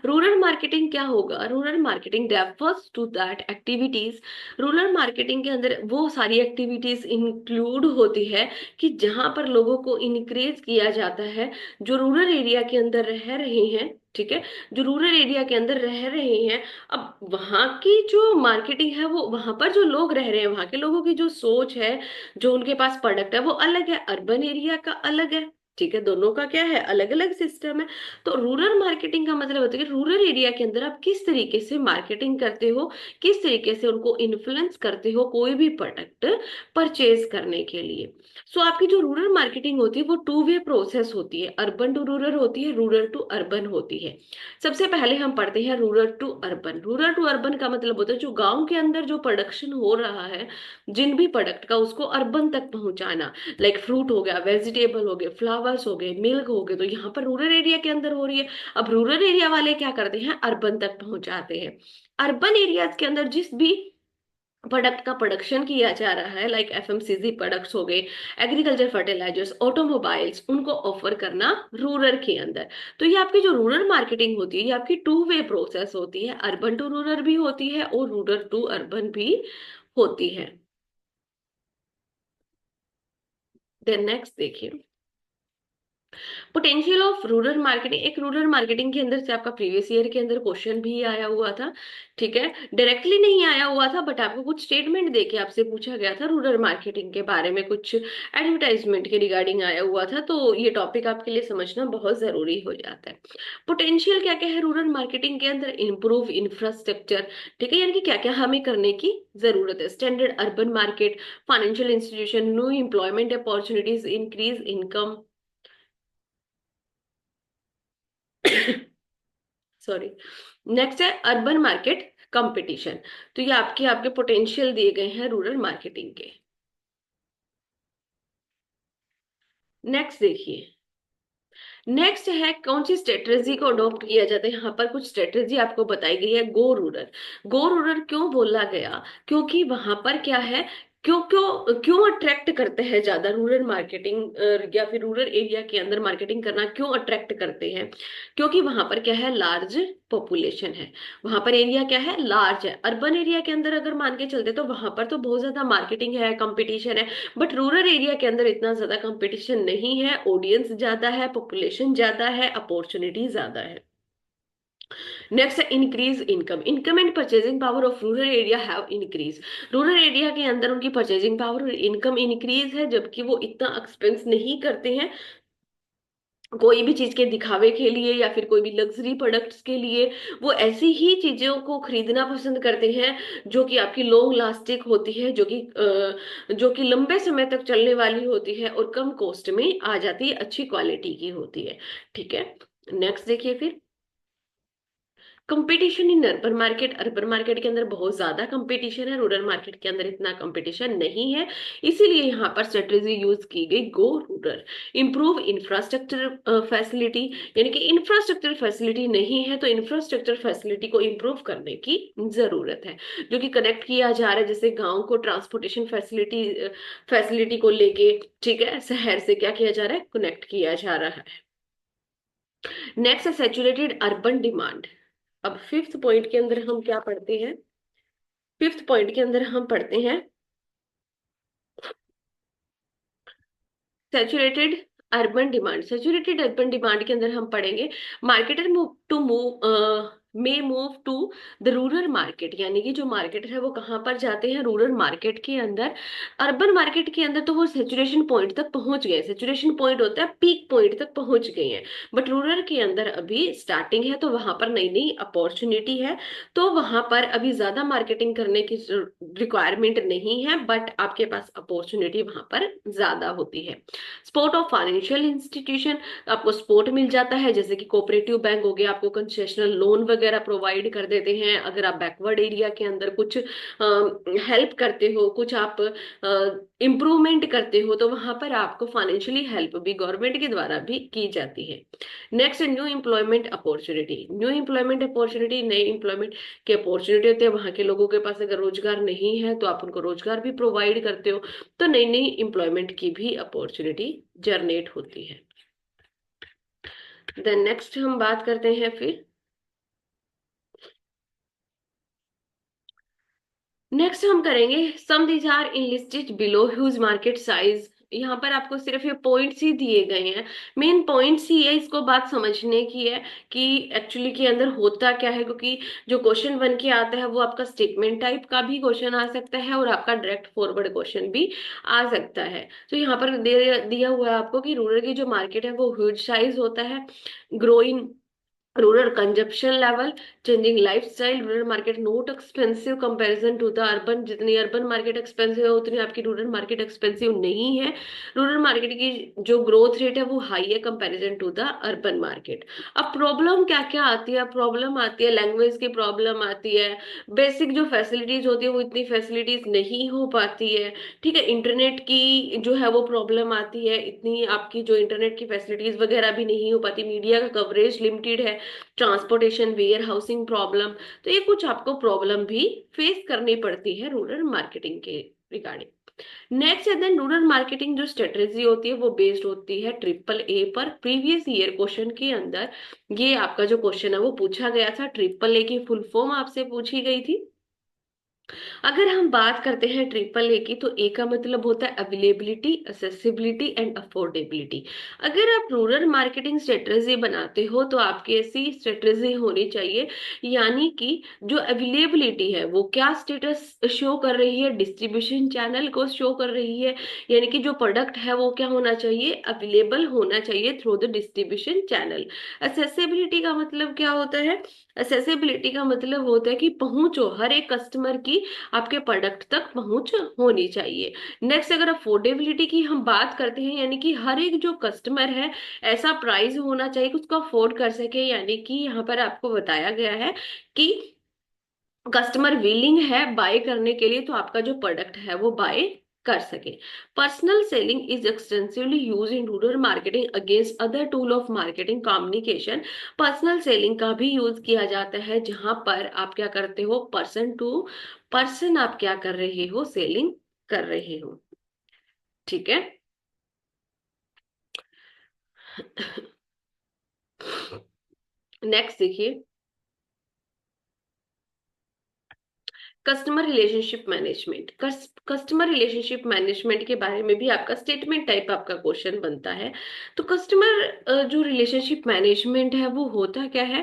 रूरल मार्केटिंग क्या होगा, rural marketing refers to that activities. Rural marketing के अंदर वो सारी एक्टिविटीज इंक्लूड होती है कि जहां पर लोगों को इनक्रेज किया जाता है, जो रूरल एरिया के अंदर रह रहे हैं। ठीक है, जो रूरल एरिया के अंदर रह रहे हैं, अब वहां की जो मार्केटिंग है, वो वहां पर जो लोग रह रहे हैं वहां के लोगों की जो सोच है, जो उनके पास प्रोडक्ट है वो अलग है, अर्बन एरिया का अलग है। ठीक है, दोनों का क्या है, अलग अलग सिस्टम है। तो रूरल मार्केटिंग का मतलब होता है कि रूरल एरिया के अंदर आप किस तरीके से मार्केटिंग करते हो, किस तरीके से उनको इन्फ्लुएंस करते हो कोई भी प्रोडक्ट परचेज करने के लिए। सो आपकी जो रूरल मार्केटिंग होती है वो टू वे प्रोसेस होती है, अर्बन टू रूरल होती है, रूरल टू अर्बन होती है। सबसे पहले हम पढ़ते हैं rural to urban. Rural to urban का मतलब होता है जो गांव के अंदर जो प्रोडक्शन हो रहा है, जिन भी प्रोडक्ट का, उसको अर्बन तक पहुंचाना। लाइक फ्रूट हो गया, वेजिटेबल हो गए, फ्लावर्स हो गए, मिल्क हो गए, तो यहाँ पर रूरल एरिया के अंदर हो रही है। अब रूरल एरिया वाले क्या करते हैं, अर्बन तक पहुंचाते हैं। अर्बन एरियाज के अंदर जिस भी प्रोडक्ट का प्रोडक्शन किया जा रहा है, लाइक एफएमसीजी प्रोडक्ट्स हो गए, एग्रीकल्चर फर्टिलाइजर्स, ऑटोमोबाइल्स, उनको ऑफर करना रूरल के अंदर। तो ये आपकी जो रूरल मार्केटिंग होती है ये आपकी टू वे प्रोसेस होती है, अर्बन टू रूरल भी होती है और रूरल टू अर्बन भी होती है। देन नेक्स्ट देखिए, पोटेंशियल ऑफ रूरल मार्केटिंग। एक रूरल मार्केटिंग के अंदर से आपका प्रीवियस ईयर के अंदर क्वेश्चन भी आया हुआ था। ठीक है, डायरेक्टली नहीं आया हुआ था, बट आपको कुछ स्टेटमेंट देके आपसे पूछा गया था रूरल मार्केटिंग के बारे में, कुछ एडवर्टाइजमेंट के रिगार्डिंग आया हुआ था, तो ये टॉपिक आपके लिए समझना बहुत जरूरी हो जाता है। पोटेंशियल क्या क्या है रूरल मार्केटिंग के अंदर, इंप्रूव इंफ्रास्ट्रक्चर। ठीक है, यानी कि क्या क्या हमें करने की जरूरत है, standard urban market, financial institution, new employment opportunities, increase income, sorry. Next है अर्बन मार्केट कंपटीशन। तो ये आपके आपके पोटेंशियल दिए गए हैं रूरल मार्केटिंग के। नेक्स्ट देखिए, नेक्स्ट है कौन सी स्ट्रेटेजी को अडॉप्ट किया जाता है। यहाँ पर कुछ स्ट्रेटेजी आपको बताई गई है। गो रूरल। गो रूरल क्यों बोला गया, क्योंकि वहां पर क्या है, क्यों क्यों क्यों अट्रैक्ट करते हैं ज्यादा रूरल मार्केटिंग या फिर रूरल एरिया के अंदर मार्केटिंग करना क्यों अट्रैक्ट करते हैं? क्योंकि वहां पर क्या है, लार्ज पॉपुलेशन है। वहां पर एरिया क्या है, लार्ज है। अर्बन एरिया के अंदर अगर मान के चलते तो वहां पर तो बहुत ज्यादा मार्केटिंग है, कंपटीशन है। बट रूरल एरिया के अंदर इतना ज्यादा कंपटीशन नहीं है, ऑडियंस ज्यादा है, पॉपुलेशन ज्यादा है, अपॉर्चुनिटी ज्यादा है। नेक्स्ट है increase income. Income and purchasing power of rural area have increase. Rural area के अंदर उनकी परचेजिंग पावर और इनकम इंक्रीज है, जबकि वो इतना एक्सपेंस नहीं करते हैं कोई भी चीज के दिखावे के लिए या फिर कोई भी लग्जरी प्रोडक्ट्स के लिए। वो ऐसी ही चीजों को खरीदना पसंद करते हैं जो कि आपकी लॉन्ग लास्टिंग होती है, जो कि लंबे समय तक चलने वाली होती है और कम कॉस्ट में आ जाती है, अच्छी क्वालिटी की होती है। ठीक है, नेक्स्ट देखिए फिर, competition in urban market. Urban market के अंदर बहुत ज्यादा कंपटीशन है, रूरल मार्केट के अंदर इतना कंपटीशन नहीं है। इसीलिए यहाँ पर स्ट्रेटेजी यूज की गई, गो रूरल। इम्प्रूव इंफ्रास्ट्रक्चर फैसिलिटी, यानी कि इंफ्रास्ट्रक्चर फैसिलिटी नहीं है तो इंफ्रास्ट्रक्चर फैसिलिटी को इम्प्रूव करने की जरूरत है, जो कि कनेक्ट किया जा रहा है। जैसे गांव को ट्रांसपोर्टेशन फैसिलिटी को लेके, ठीक है, शहर से क्या किया जा रहा है, कनेक्ट किया जा रहा है। नेक्स्ट है सैचुरेटेड अर्बन डिमांड। अब फिफ्थ पॉइंट के अंदर हम क्या पढ़ते हैं, फिफ्थ पॉइंट के अंदर हम पढ़ते हैं saturated urban demand. Saturated urban demand के अंदर हम पढ़ेंगे marketer move may move to the rural market, यानी कि जो मार्केटर है वो कहाँ पर जाते हैं, रूरल मार्केट के अंदर। अर्बन मार्केट के अंदर तो वो सेचुरेशन पॉइंट तक पहुंच गए, सेचुरेशन पॉइंट होता है पीक पॉइंट तक पहुंच गए हैं। बट रूरल के अंदर अभी स्टार्टिंग है, तो वहां पर नई नई अपॉर्चुनिटी है, तो वहां पर अभी ज्यादा मार्केटिंग करने की रिक्वायरमेंट नहीं है, बट आपके पास अपॉर्चुनिटी वहां पर ज्यादा होती है। सपोर्ट ऑफ फाइनेंशियल इंस्टीट्यूशन, आपको सपोर्ट मिल जाता है, जैसे कि कोऑपरेटिव बैंक हो गया, आपको कंसेशनल लोन वगैरह प्रोवाइड कर देते हैं। अगर आप बैकवर्ड एरिया के अंदर कुछ हेल्प करते हो, कुछ आप इम्प्रूवमेंट करते हो, तो वहां पर आपको फाइनेंशियली हेल्प भी गवर्नमेंट के द्वारा भी की जाती है। Next, new employment opportunity. New employment opportunity, नए एम्प्लॉयमेंट की अपॉर्चुनिटी होती है। वहां के लोगों के पास अगर रोजगार नहीं है तो आप उनको रोजगार भी प्रोवाइड करते हो, तो नई नई एम्प्लॉयमेंट की भी अपॉर्चुनिटी जनरेट होती है। देन नेक्स्ट हम बात करते हैं फिर, नेक्स्ट हम करेंगे some these are enlisted below huge market size. यहाँ पर आपको सिर्फ ये पॉइंट्स ही दिए गए हैं, मेन पॉइंट्स ही है, इसको बात समझने की है कि एक्चुअली के अंदर होता क्या है। क्योंकि जो क्वेश्चन बन के आता है वो आपका स्टेटमेंट टाइप का भी क्वेश्चन आ सकता है और आपका डायरेक्ट फॉरवर्ड क्वेश्चन भी आ सकता है। तो यहाँ पर दिया हुआ है आपको कि रूरल की जो मार्केट है वो ह्यूज साइज होता है, growing rural consumption level, changing lifestyle, rural market not expensive comparison to the urban. जितनी अर्बन मार्केट एक्सपेंसिव है उतनी आपकी रूरल मार्केट एक्सपेंसिव नहीं है। रूरल मार्केट की जो ग्रोथ रेट है वो हाई है comparison to the urban market. अब प्रॉब्लम क्या क्या आती है, प्रॉब्लम आती है लैंग्वेज की प्रॉब्लम आती है, बेसिक जो फैसिलिटीज होती है वो इतनी फैसिलिटीज नहीं हो पाती है। ठीक है, इंटरनेट की जो है वो प्रॉब्लम आती है, इतनी आपकी जो इंटरनेट की फैसिलिटीज वगैरह भी नहीं हो पाती, मीडिया का कवरेज लिमिटेड है, ट्रांसपोर्टेशन, वेयर हाउसिंग प्रॉब्लम। तो ये कुछ आपको प्रॉब्लम भी फेस करनी पड़ती है रूरल मार्केटिंग के रिगार्डिंग। नेक्स्ट है देन रूरल मार्केटिंग जो स्ट्रेटेजी होती है वो बेस्ड होती है ट्रिपल ए पर। प्रीवियस ईयर क्वेश्चन के अंदर ये आपका जो क्वेश्चन है वो पूछा गया था, ट्रिपल ए की फुल फॉर्म आपसे पूछी गई थी। अगर हम बात करते हैं ट्रिपल ए की, तो ए का मतलब होता है अवेलेबिलिटी, असेसिबिलिटी एंड अफोर्डेबिलिटी। अगर आप रूरल मार्केटिंग स्ट्रेटजी बनाते हो तो आपकी ऐसी स्ट्रेटजी होनी चाहिए, यानी कि जो अवेलेबिलिटी है वो क्या स्टेटस शो कर रही है, डिस्ट्रीब्यूशन चैनल को शो कर रही है, यानी कि जो प्रोडक्ट है वो क्या होना चाहिए, अवेलेबल होना चाहिए through the distribution channel. Accessibility का मतलब क्या होता है, असेसिबिलिटी का मतलब होता है कि पहुंचो, हर एक कस्टमर की आपके प्रोडक्ट तक पहुंच होनी चाहिए। नेक्स्ट, अगर अफोर्डेबिलिटी की हम बात करते हैं, यानी कि हर एक जो कस्टमर है ऐसा प्राइस होना चाहिए कि उसको अफोर्ड कर सके, यानी कि यहाँ पर आपको बताया गया है कि कस्टमर विलिंग है बाय करने के लिए, तो आपका जो प्रोडक्ट है वो बाय कर सके। Personal selling is extensively use in rural marketing against other tool of marketing communication. Personal selling का भी यूज किया जाता है, जहां पर आप क्या करते हो, पर्सन टू पर्सन आप क्या कर रहे हो, सेलिंग कर रहे हो। ठीक है। नेक्स्ट देखिए, customer relationship management. Customer relationship management के बारे में भी आपका स्टेटमेंट टाइप आपका क्वेश्चन बनता है। तो कस्टमर जो रिलेशनशिप मैनेजमेंट है वो होता क्या है?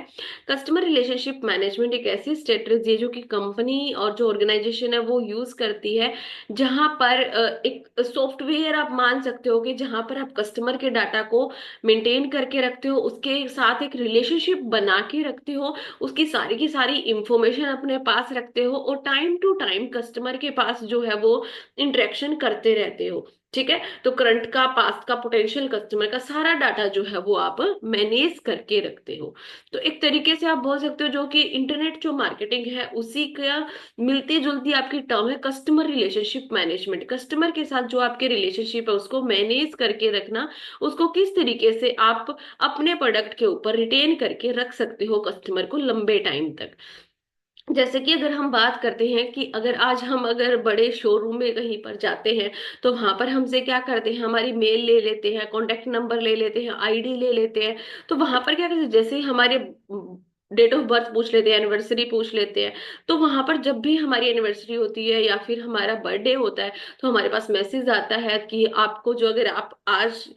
कस्टमर रिलेशनशिप मैनेजमेंट एक ऐसी स्ट्रेटजी है जो कि कंपनी और जो ऑर्गेनाइजेशन है वो यूज करती है, जहां पर एक सॉफ्टवेयर आप मान सकते हो कि जहां पर आप कस्टमर के डाटा को मेंटेन करके रखते हो, उसके साथ एक रिलेशनशिप बना के रखते हो, उसकी सारी की सारी इंफॉर्मेशन अपने पास रखते हो और टाइम टू टाइम कस्टमर के पास जो है वो इंटरेक्शन करते रहते हो। ठीक है। तो करंट का, पास्ट का, पोटेंशियल कस्टमर का सारा डाटा जो है वो आप मैनेज करके रखते हो। तो एक तरीके से आप बोल सकते हो जो कि इंटरनेट जो मार्केटिंग है उसी का मिलती जुलती आपकी टर्म है कस्टमर रिलेशनशिप मैनेजमेंट। कस्टमर के साथ जो आपके रिलेशनशिप है उसको मैनेज करके रखना, उसको किस तरीके से आप अपने प्रोडक्ट के ऊपर रिटेन करके रख सकते हो कस्टमर को लंबे टाइम तक। जैसे कि अगर हम बात करते हैं कि अगर आज हम अगर बड़े शोरूम में कहीं पर जाते हैं, तो वहां पर हमसे क्या करते हैं, हमारी मेल ले लेते हैं, कॉन्टेक्ट नंबर ले लेते हैं, आईडी ले लेते हैं। तो वहां पर क्या करते हैं, जैसे ही हमारे डेट ऑफ बर्थ पूछ लेते हैं, एनिवर्सरी पूछ लेते हैं। तो वहां पर जब भी हमारी एनिवर्सरी होती है या फिर हमारा बर्थडे होता है, तो हमारे पास मैसेज आता है कि आपको जो, अगर आप आज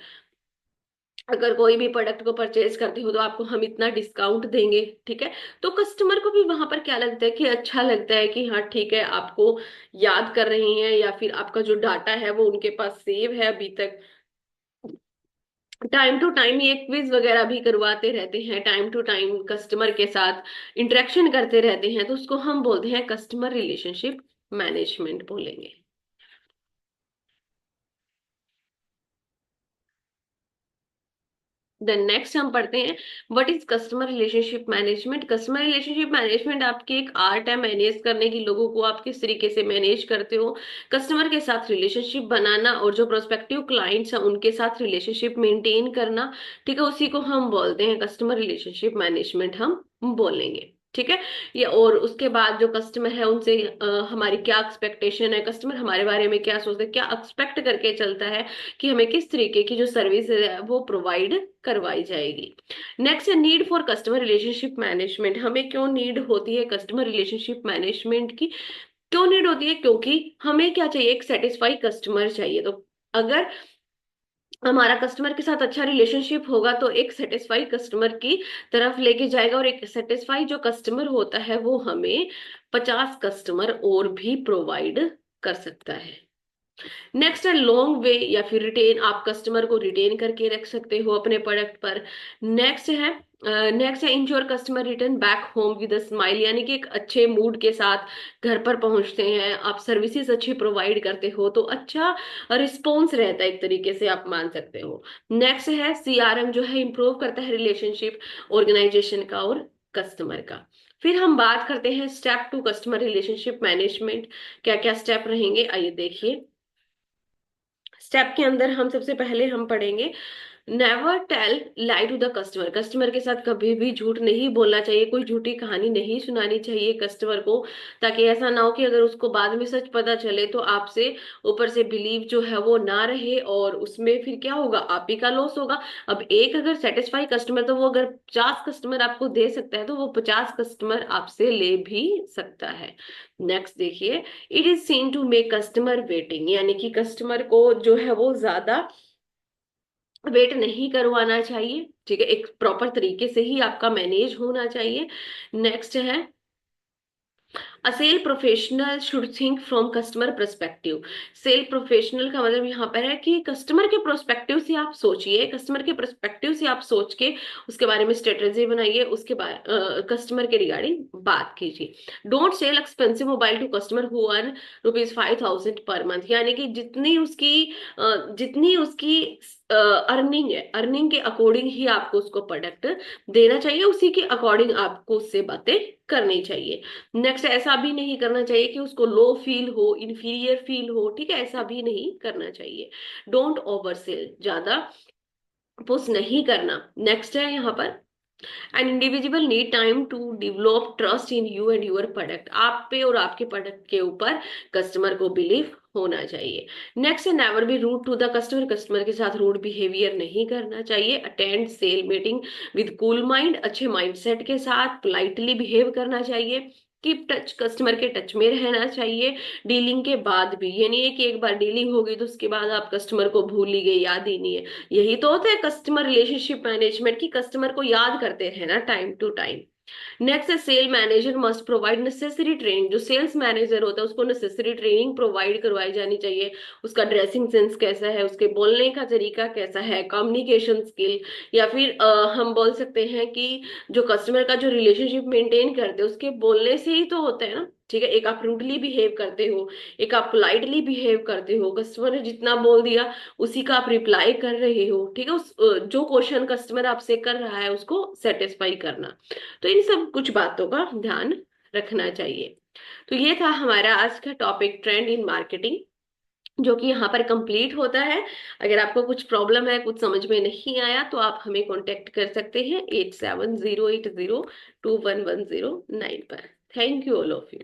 अगर कोई भी प्रोडक्ट को परचेज करते हो तो आपको हम इतना डिस्काउंट देंगे। ठीक है। तो कस्टमर को भी वहां पर क्या लगता है कि अच्छा लगता है कि हाँ ठीक है, आपको याद कर रही हैं, या फिर आपका जो डाटा है वो उनके पास सेव है अभी तक। टाइम टू टाइम ये क्विज वगैरह भी करवाते रहते हैं, टाइम टू टाइम कस्टमर के साथ इंटरेक्शन करते रहते हैं, तो उसको हम बोलते हैं कस्टमर रिलेशनशिप मैनेजमेंट बोलेंगे। देन नेक्स्ट हम पढ़ते हैं what is customer relationship management. Customer relationship management आपकी एक आर्ट है मैनेज करने की, लोगों को आप किस तरीके से मैनेज करते हो, कस्टमर के साथ रिलेशनशिप बनाना और जो प्रोस्पेक्टिव क्लाइंट्स हैं उनके साथ रिलेशनशिप मेंटेन करना। ठीक है, उसी को हम बोलते हैं कस्टमर रिलेशनशिप मैनेजमेंट हम बोलेंगे। ठीक है। ये और उसके बाद जो कस्टमर है उनसे हमारी क्या एक्सपेक्टेशन है, कस्टमर हमारे बारे में क्या सोचते हैं, क्या एक्सपेक्ट करके चलता है कि हमें किस तरीके की जो सर्विस है वो प्रोवाइड करवाई जाएगी। नेक्स्ट है need for customer relationship management. हमें क्यों नीड होती है कस्टमर रिलेशनशिप मैनेजमेंट की? क्यों नीड होती है? क्योंकि हमें क्या चाहिए, एक सेटिस्फाई कस्टमर चाहिए। तो अगर हमारा कस्टमर के साथ अच्छा रिलेशनशिप होगा तो एक सेटिस्फाई कस्टमर की तरफ लेके जाएगा, और एक सेटिस्फाई जो कस्टमर होता है वो हमें 50 कस्टमर और भी प्रोवाइड कर सकता है। नेक्स्ट है लॉन्ग वे या फिर रिटेन, आप कस्टमर को रिटेन करके रख सकते हो अपने प्रोडक्ट पर। नेक्स्ट है ensure customer return back home with a smile, यानी कि एक अच्छे मूड के साथ घर पर पहुंचते हैं, आप सर्विसेज अच्छी प्रोवाइड करते हो तो अच्छा रिस्पॉन्स रहता है, एक तरीके से आप मान सकते हो। नेक्स्ट है सीआरएम, जो है इंप्रूव करता है रिलेशनशिप ऑर्गेनाइजेशन का और कस्टमर का। फिर हम बात करते हैं step to customer relationship management, क्या क्या स्टेप रहेंगे आइए देखिए। स्टेप के अंदर हम सबसे पहले हम पढ़ेंगे never tell lie to the customer. Customer के साथ कभी भी झूठ नहीं बोलना चाहिए, कोई झूठी कहानी नहीं सुनानी चाहिए कस्टमर को, ताकि ऐसा ना हो कि अगर उसको बाद में सच पता चले तो आपसे ऊपर से बिलीव जो है वो ना रहे, और उसमें फिर क्या होगा, आप ही का लॉस होगा। अब एक अगर सेटिस्फाई कस्टमर, तो वो अगर 50 कस्टमर आपको दे सकता है तो वो 50 कस्टमर आपसे ले भी सकता है। नेक्स्ट देखिए, it is seen to make customer waiting, यानी कि कस्टमर को जो है वो ज्यादा वेट नहीं करवाना चाहिए। ठीक है, एक प्रॉपर तरीके से ही आपका मैनेज होना चाहिए। नेक्स्ट है a sale professional should think from customer perspective. Sale professional का मतलब यहाँ पर है कि कस्टमर के प्रोस्पेक्टिव से आप सोचिए, कस्टमर के परस्पेक्टिव से आप सोच के उसके बारे में स्ट्रेटेजी बनाइए, उसके बाद कस्टमर के रिगार्डिंग बात कीजिए। Don't sell expensive mobile to customer who earn ₹5,000 per month, यानी कि जितनी उसकी अर्निंग है, अर्निंग के अकॉर्डिंग ही आपको उसको प्रोडक्ट देना चाहिए, उसी के अकॉर्डिंग आपको उससे बातें करनी चाहिए। नेक्स्ट, ऐसा भी नहीं करना चाहिए कि उसको लो फील हो, इंफीरियर फील हो। ठीक है, ऐसा भी नहीं करना चाहिए। डोंट ओवर सेल, ज्यादा पुश नहीं करना। नेक्स्ट है यहाँ पर and individual need time to develop trust in you and your product. आप पे और आपके प्रोडक्ट के ऊपर कस्टमर को बिलीव होना चाहिए। नेक्स्ट है never be rude to the customer. Customer के साथ रूड बिहेवियर नहीं करना चाहिए। Attend sell meeting with cool mind. अच्छे माइंडसेट के साथ पोलाइटली बिहेव करना चाहिए। Keep touch. कस्टमर के टच में रहना चाहिए डीलिंग के बाद भी। ये नहीं है कि एक बार डीलिंग हो गई तो उसके बाद आप कस्टमर को भूल ही गए, याद ही नहीं है। यही तो होता है कस्टमर रिलेशनशिप मैनेजमेंट की, कस्टमर को याद करते रहना टाइम टू टाइम। नेक्स्ट है sell manager must provide necessary training. जो सेल्स मैनेजर होता है उसको नेसेसरी ट्रेनिंग प्रोवाइड करवाई जानी चाहिए। उसका ड्रेसिंग सेंस कैसा है, उसके बोलने का तरीका कैसा है, कम्युनिकेशन स्किल, या फिर हम बोल सकते हैं कि जो कस्टमर का जो रिलेशनशिप मेंटेन करते हैं उसके बोलने से ही तो होता है ना। ठीक है, एक आप रूडली बिहेव करते हो, एक आप पोलाइटली बिहेव करते हो, कस्टमर ने जितना बोल दिया उसी का आप रिप्लाई कर रहे हो। ठीक है, उस जो क्वेश्चन कस्टमर आपसे कर रहा है उसको सेटिस्फाई करना। तो इन सब कुछ बातों का ध्यान रखना चाहिए। तो ये था हमारा आज का टॉपिक, ट्रेंड इन मार्केटिंग, जो कि यहाँ पर कंप्लीट होता है। अगर आपको कुछ प्रॉब्लम है, कुछ समझ में नहीं आया, तो आप हमें कांटेक्ट कर सकते हैं 8708021109 पर। Thank you all of you.